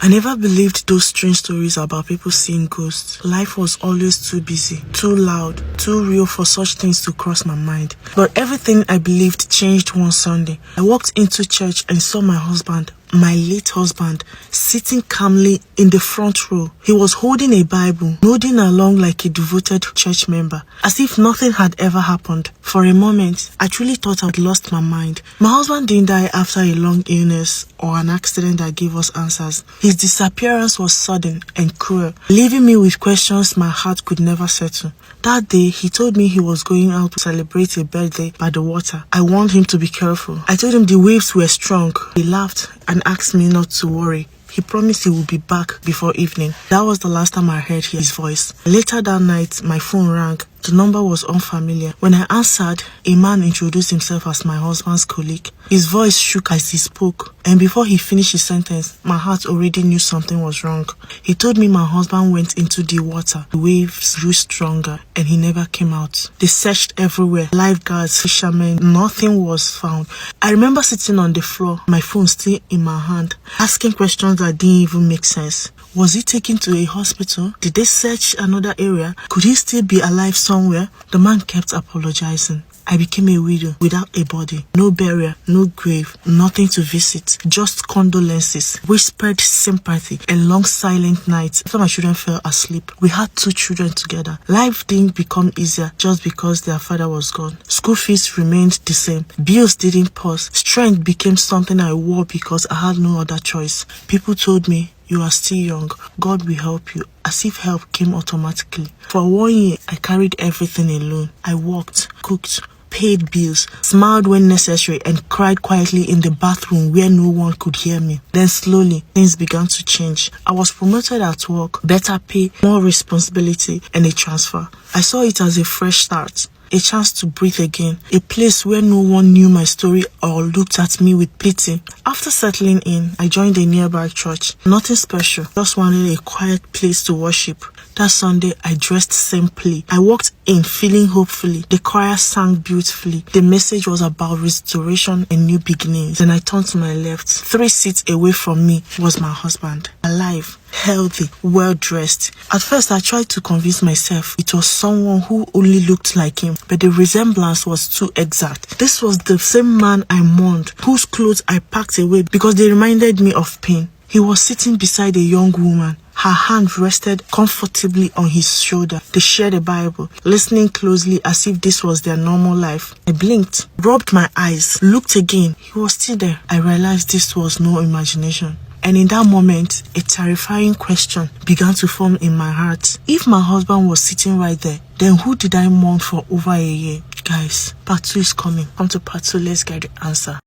I never believed those strange stories about people seeing ghosts. Life was always too busy, too loud, too real for such things to cross my mind. But everything I believed changed one Sunday. I walked into church and saw my husband, my late husband, sitting calmly in the front row. He was holding a Bible, nodding along like a devoted church member, as if nothing had ever happened. For a moment, I truly thought I'd lost my mind. My husband didn't die after a long illness or an accident that gave us answers. His disappearance was sudden and cruel, leaving me with questions my heart could never settle. That day, he told me he was going out to celebrate a birthday by the water. I warned him to be careful. I told him the waves were strong. He laughed and asked me not to worry. He promised he would be back before evening. That was the last time I heard his voice. Later that night, my phone rang. The number was unfamiliar. When I answered, a man introduced himself as my husband's colleague. His voice shook as he spoke, and before he finished his sentence, my heart already knew something was wrong. He told me my husband went into the water. The waves grew stronger, and he never came out. They searched everywhere. Lifeguards, fishermen, nothing was found. I remember sitting on the floor, my phone still in my hand, asking questions that didn't even make sense. Was he taken to a hospital? Did they search another area? Could he still be alive somewhere? The man kept apologizing. I became a widow without a body, no burial, no grave, nothing to visit, just condolences, whispered sympathy, and long silent nights after my children fell asleep. We had 2 children together. Life didn't become easier just because their father was gone. School fees remained the same. Bills didn't pause. Strength became something I wore because I had no other choice. People told me, "You are still young. God will help you," as if help came automatically. For 1 year, I carried everything alone. I worked, cooked, paid bills, smiled when necessary, and cried quietly in the bathroom where no one could hear me. Then slowly, things began to change. I was promoted at work, better pay, more responsibility, and a transfer. I saw it as a fresh start. A chance to breathe again, a place where no one knew my story or looked at me with pity. After settling in, I joined a nearby church. Nothing special, just wanted a quiet place to worship. That Sunday, I dressed simply. I walked in feeling hopefully. The choir sang beautifully. The message was about restoration and new beginnings. Then I turned to my left. 3 seats away from me was my husband, alive, healthy, well-dressed. At first, I tried to convince myself it was someone who only looked like him, but the resemblance was too exact. This was the same man I mourned, whose clothes I packed away because they reminded me of pain. He was sitting beside a young woman. Her hand rested comfortably on his shoulder. They shared a Bible, listening closely as if this was their normal life. I blinked, rubbed my eyes, looked again. He was still there. I realized this was no imagination. And in that moment, a terrifying question began to form in my heart. If my husband was sitting right there, then who did I mourn for over a year? Guys, part 2 is coming. Come to part 2, let's get the answer.